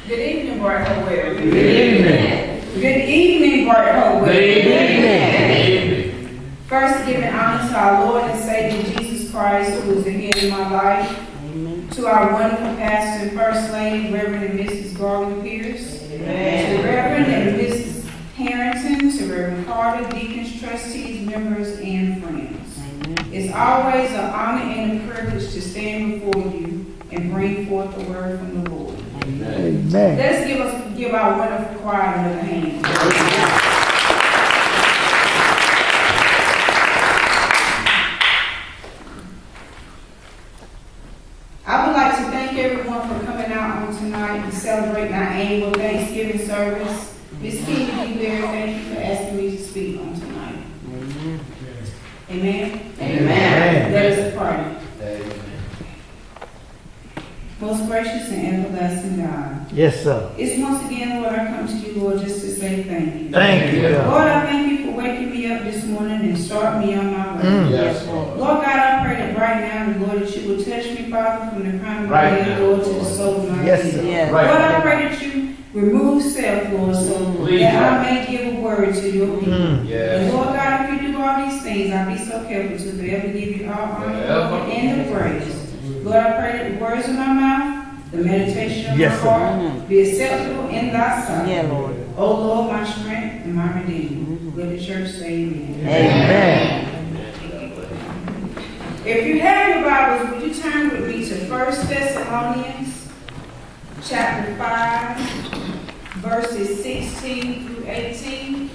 Good evening, Bright Hopewell. Good evening. Good evening, Bright Hopewell. Good evening. First, giving honor to our Lord and Savior Jesus Christ, who is the head of my life. Amen. To our wonderful pastor and first lady, Reverend and Mrs. Garland Pierce. Amen. To Reverend and Mrs. Harrington, to Reverend Carter, deacons, trustees, members, and friends. Amen. It's always an honor and a privilege to stand before you and bring forth the word from the Lord. Amen. Let's give our wonderful choir another hand. I would like to thank everyone for coming out on tonight and celebrating our annual Thanksgiving service. Ms. King, thank you for asking me to speak on tonight. Amen. Amen. Amen. Let us pray. Amen. Most gracious and everlasting God. Yes, sir. It's once again, Lord, I come to you, Lord, just to say thank you. Thank you, God. Lord, I thank you for waking me up this morning and starting me on my way. Yes, Lord. Lord God, I pray that right now, Lord, that you will touch me, Father, from the crown of my head, Lord, to the sole of my feet. Yes, sir. Yes. Lord, I pray that you remove self, Lord, so that I may give a word to your people. Yes. And Lord God, if you do all these things, I'll be so careful to forever give you all honor and the praise. Lord, I pray that the words of my mouth, the meditation of my heart, be acceptable in thy sight. Yeah, Lord. O Lord, my strength and my redeemer. Let the church say amen. Amen. If you have your Bibles, would you turn with me to 1 Thessalonians chapter 5, verses 16 through 18.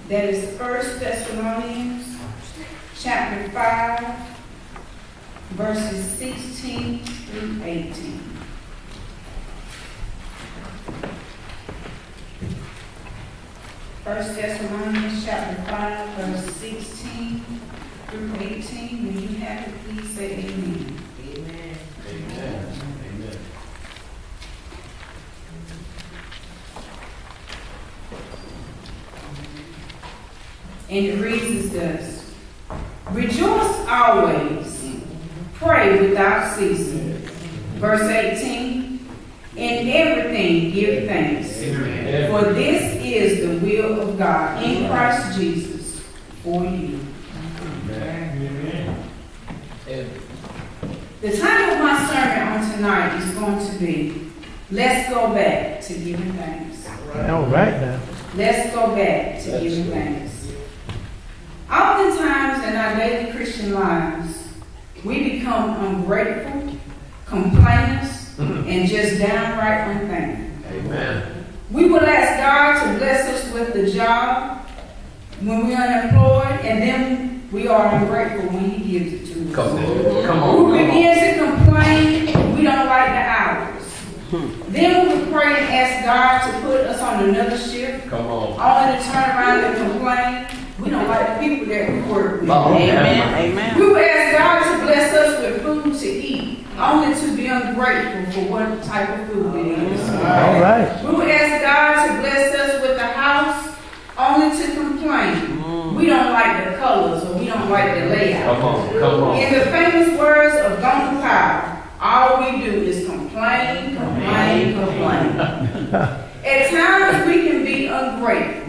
That is 1 Thessalonians chapter 5, verses 16 through 18. First Thessalonians chapter 5, verse 16 through 18. When you have it, please say amen. Amen. Amen. Amen. And it reads as thus: Rejoice always, pray without ceasing. Verse 18, in everything give thanks, for this is the will of God in Christ Jesus for you. Amen. The title of my sermon on tonight is going to be, Let's Go Back to Giving Thanks. All right now. Let's go back to giving thanks. Oftentimes in our daily Christian lives, we become ungrateful, complainers, and just downright unthankful. Amen. We will ask God to bless us with the job when we're unemployed, and then we are ungrateful when He gives it to us. Come on. We begin to complain we don't like the hours. Then we will pray and ask God to put us on another shift. Come on. Only to turn around and complain we don't like the people that we work with. Amen. Amen. We will ask God to bless us with food to eat, only to be ungrateful for what type of food it is. All right. We will ask God to bless us with a house, only to complain we don't like the colors or we don't like the layout. Come on. In the famous words of Gone Power, all we do is complain. At times we can be ungrateful.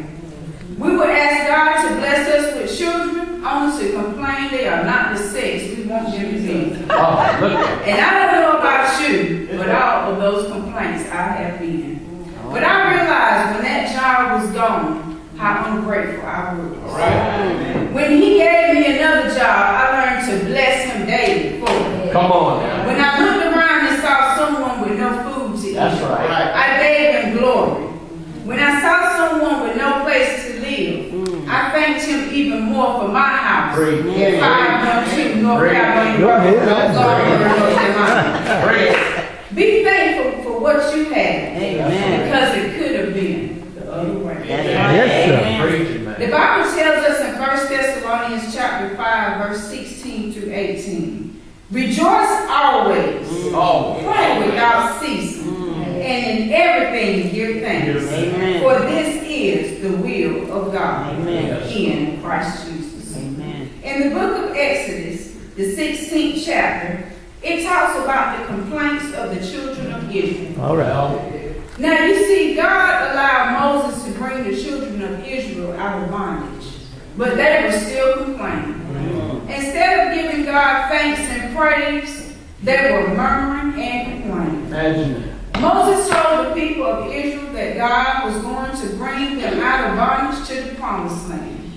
We will ask God to bless us with children, only to complain they are not the sex we want them to be. And I don't know about you, but all of those complaints I have been. But I realized when that child was gone, how ungrateful I was. When He gave me another job, I learned to bless Him daily for it. Come on. When I looked around and saw someone with no food to eat, I gave Him glory. When I saw someone with no place to live, I thanked Him even more for my house at 512 North Carolina Road. Be thankful for what you have, because it could have been the other way. Yes, The Bible tells us in 1 Thessalonians chapter 5, verse 16 through 18, rejoice always, pray without ceasing, and in everything give thanks. Amen. For this is the will of God in Christ Jesus. Amen. In the book of Exodus, the 16th chapter, it talks about the complaints of the children of Israel. All right. Now you see, God allowed Moses to bring the children of Israel out of bondage, but they were still complaining. Instead of giving God thanks and praise, they were murmuring and complaining. Imagine. Moses told the people of Israel that God was going to bring them out of bondage to the promised land.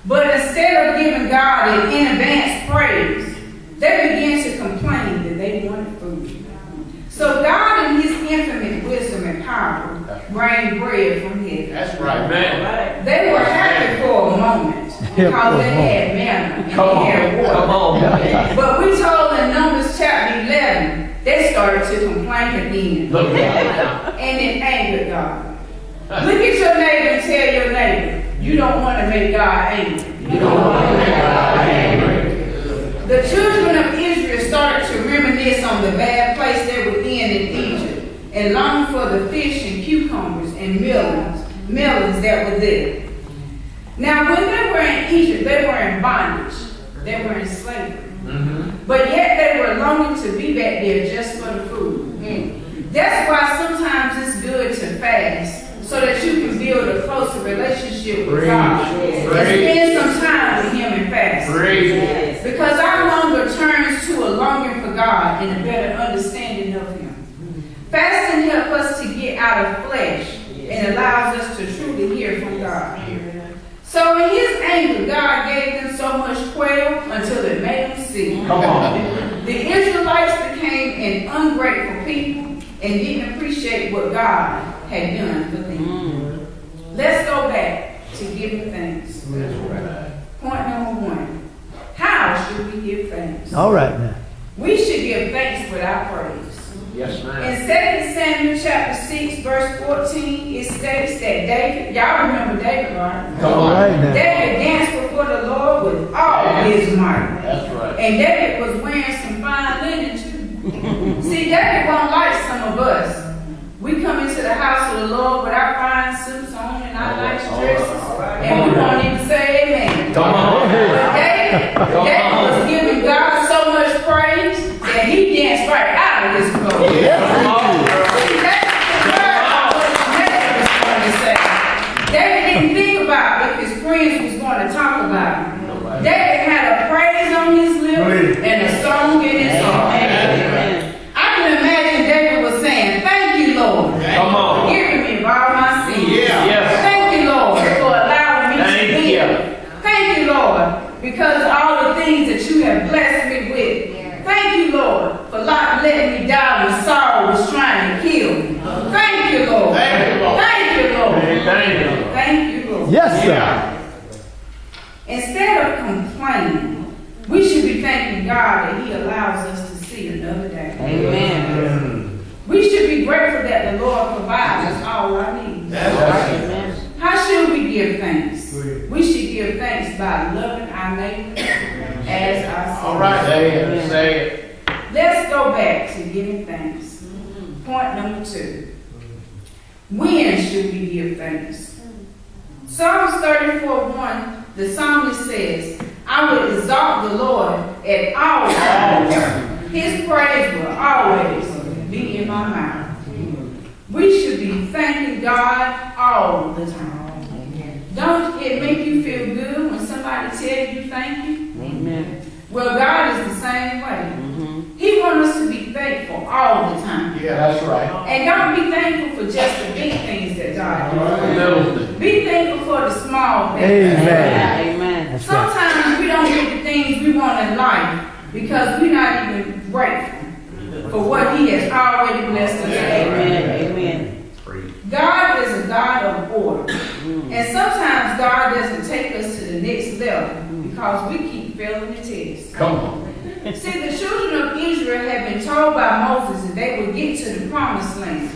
But instead of giving God an in advance praise, they began to complain that they wanted food. So God, in his infinite wisdom and power, rained bread from heaven. That's right, man. They were happy for a moment because they had manna and they had water. Come on, man. But we told in Numbers chapter 11, they started to complain again. Look at And it angered God. Look at your neighbor and tell your neighbor, you don't want to make God angry. You don't want to make God angry. The children of Israel started to reminisce on the bad place they were in Egypt and longed for the fish and cucumbers and melons that were there. Now, when they were in Egypt, they were in bondage. They were in slavery. But yet they were longing to be back there just for the food. That's why sometimes it's good to fast so that you can build a closer relationship with God. And spend some time with him and fast. Because our hunger turns to a longing for God and a better understanding of him. Fasting helps us to get out of flesh and allows us to truly hear from God. So in his anger, God gave them so much quail until it made them sick. Come on. The Israelites became an ungrateful people and didn't appreciate what God had done for them. Let's go back to giving thanks. Point number 1. How should we give thanks? All right now. We should give thanks without praise. Yes, ma'am. In 2 Samuel chapter 6, verse 14, it states that David, y'all remember David, right? Come All on. right now. David danced before the Lord with all his might. That's right. And David was wearing some fine linen too. See, David won't like some of us. We come into the house of the Lord with our fine suits on and our nice dresses, and we won't even say amen. Come on. But David was giving God so much praise that he danced right out of his clothes. See, that's the word what David was going to say. David didn't think about if his friends was going to talk about him. David had a praise on his lips and a song in his heart. I can imagine David was saying, "Thank you, Lord, Come on. for forgiving me of all my sins. Yes. Thank you, Lord, for allowing me to Thank live. you. Thank you, Lord, because of all the things that you have blessed me with. Thank you, Lord, for not letting me die when sorrow was trying to kill me. Thank you, Lord. Thank you, Lord. Thank you, Lord. Thank you. Thank you, Lord." Yes, sir. Instead of complaining, we should be thanking God that he allows us to see another day. Amen. We should be grateful that the Lord provides us all our needs. That's right. Amen. How should we give thanks? We should give thanks by loving our neighbor as ourselves. All right, say it. Let's go back to giving thanks. Point number 2. When should we give thanks? Psalms 34:1, the psalmist says, "I will exalt the Lord at all times. His praise will always be in my mouth." We should be thanking God all the time. Don't it make you feel good when somebody tells you thank you? Amen. Well, God is the same way. He wants us to be thankful all the time. Yeah, that's right. And don't be thankful for just the big things that God does. Little. Be thankful for the small things. Amen. Amen. That's right. Sometimes we don't get the things we want in life because we're not even grateful for what he has already blessed us with. Amen. Amen. God is a God of order. And sometimes God doesn't take us to the next level because we keep failing the test. Come on. See, the children of Israel had been told by Moses that they would get to the promised land.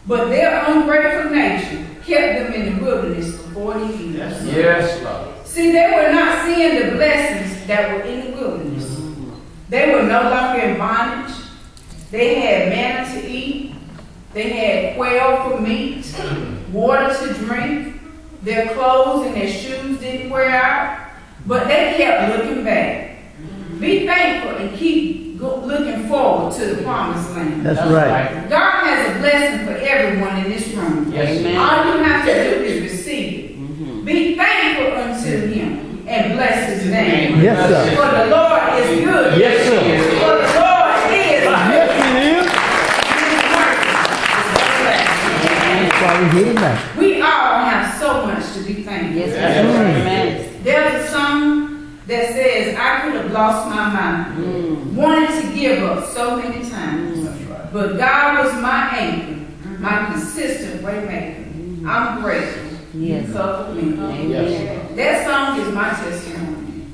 But their ungrateful nature kept them in the wilderness for 40 years. Yes, Lord. See, they were not seeing the blessings that were in the wilderness. They were no longer in bondage. They had manna to eat. They had quail for meat, water to drink. Their clothes and their shoes didn't wear out. But they kept looking back. Be thankful and keep looking forward to the promised land. That's right. God has a blessing for everyone in this room. Yes, Amen. All you have to do is receive it. Be thankful unto him and bless his name. Yes, sir. For the Lord is good. Yes, sir. For the Lord is good. Yes, it is. That's why we're here tonight. We all have so much to be thankful Yes, for. amen. There's a song that says, I could have lost my mind, wanted to give up so many times, but God was my anchor, my consistent way maker. I'm grateful. Yes. You covered me. Amen. That song is my testimony.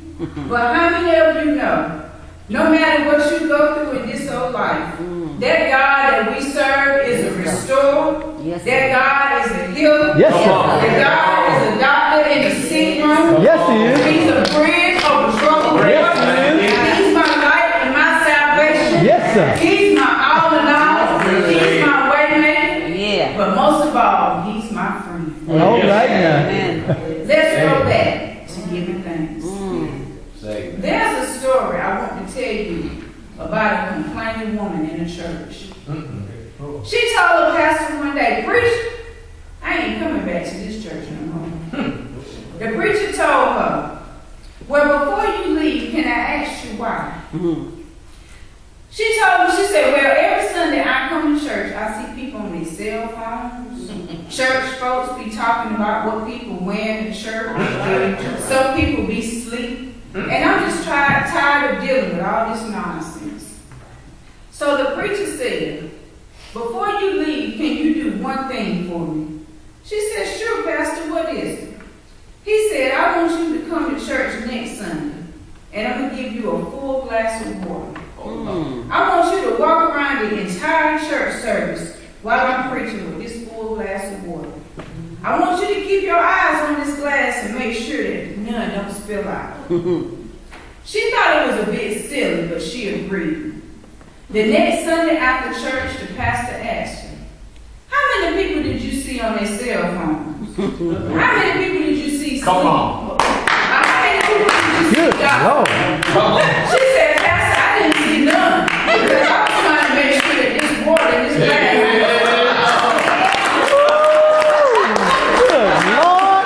But how many of you know, no matter what you go through in this old life, that God that we serve is a restorer. Yes, That God is a healer. Yes, sir. That God is a doctor in the sick room. Yes, he is. He's a bridge over troubled Yes, water. he is. He's my light and my salvation. Yes, sir. He's my all in all. He's my way maker. Yeah. But most of all, he's my friend. All right now. Amen. Let's go back to giving thanks. Say it. There's a story I want to tell you about a complaining woman in a church. She told her pastor one day, "Preacher, I ain't coming back to this church no more." The preacher told her, "Well, before you leave, can I ask you why?" She told me, she said, "Well, every Sunday I come to church, I see people on their cell phones. Church folks be talking about what people wear in church. Some people be asleep. And I'm just tired of dealing with all this nonsense." So the preacher said, "Before you leave, can you do one thing for me?" She said, "Sure, Pastor, what is it?" He said, "I want you to come to church next Sunday, and I'm going to give you a full glass of water. I want you to walk around the entire church service while I'm preaching with this full glass of water. I want you to keep your eyes on this glass and make sure that none don't spill out." She thought it was a bit silly, but she agreed. The next Sunday after church, the pastor asked her, "How many people did you see on their cell phones? How many people did you see sleep? Come on. How many people did you see Good die?" Lord. She said, "Pastor, I didn't see none. Because I was trying to make sure that this water in this glass." Good Lord.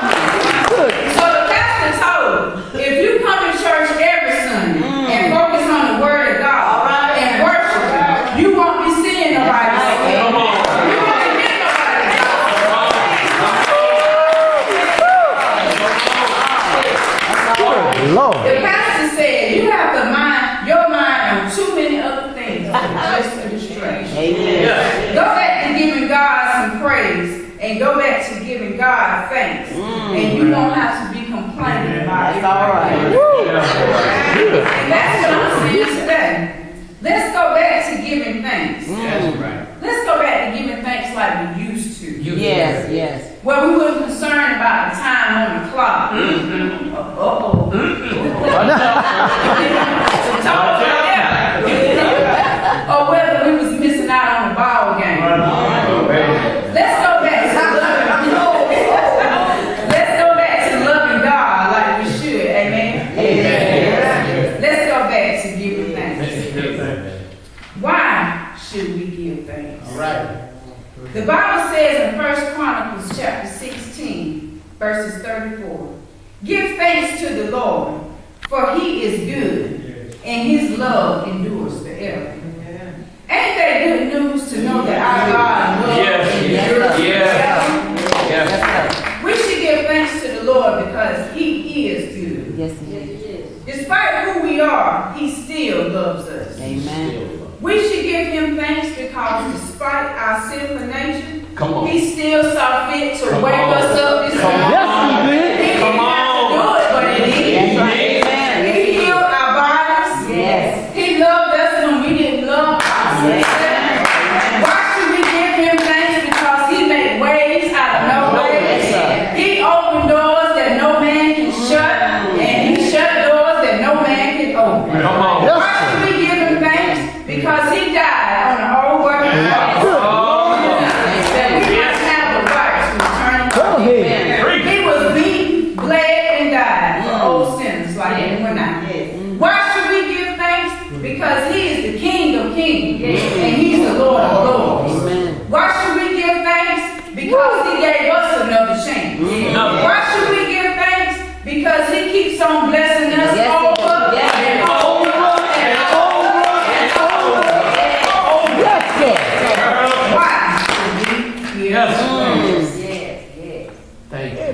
Good. So the pastor told her, "If you come to church every Sunday and focus on the word of God and worship Him, you won't be seeing nobody. You won't be getting nobody. Good Lord. The pastor said, "You have your mind on too many other things, just a distraction. Amen. Go back to giving God some praise and go back to giving God thanks. And you won't have to be complaining about it." That's all right. And that's what I'm saying today. Let's go back to giving thanks. That's right. Let's go back to giving thanks like we used to. Yes, yes. Where we weren't concerned about the time on the clock. Or whether we was missing out on the ball game. Let's go back to loving God like we should. Amen. Amen. Let's go back to giving thanks. Why should we give thanks? All right. The Bible says in 1 Chronicles chapter 16, verses 34, "Give thanks to the Lord, for He is good, and His love endures forever." Ain't that good news to know that our God loves and endures forever? Yes. We should give thanks to the Lord because He is good. Yes, it is. Despite who we are, He still loves us. Amen. We should give Him thanks because despite our sinful nature, Come on. He still saw fit to Come wake on. us up this morning. Yes, he did. He didn't have to do it, but He did. That's right. Amen. He healed our bodies. Yes. He loved us when we didn't love ourselves. Why should we give Him thanks? Because He made ways out of no way. Yes, sir. He opened doors that no man can shut, and He shut doors that no man can open. Come on. Yes, Why should we give Him thanks? Because He died on the old work cross. Good. That we must have the right to eternal Go life. ahead. He was Because He is the King of Kings. And He's the Lord of Lords. Amen. Why should we give thanks? Because He gave us another chance. Why should we give thanks? Because He keeps on blessing us Yes, He over does. Yes, He and does. over and over and over. Why? Yes. Yes. Thank you.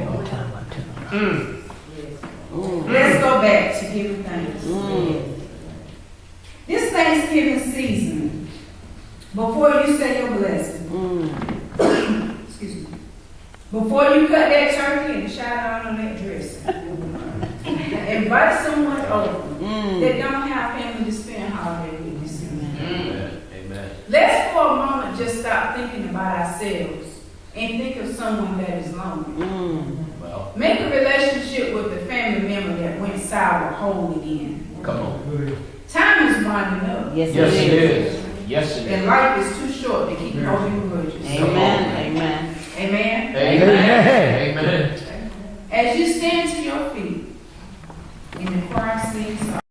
Let's go back to giving thanks. This Thanksgiving season, before you say your blessing, excuse me, before you cut that turkey and shout out on that dressing, invite someone over that don't have family to spend holiday with this season. Amen. Let's for a moment just stop thinking about ourselves and think of someone that is lonely. Well, Make a relationship with the family member that went sour whole again. come on. Time is winding up. Yes, Yes, it it is. is. Yes, it And is. life is too short to keep holding grudges. Amen. Amen. Amen. Amen. Amen. As you stand to your feet in the choir sings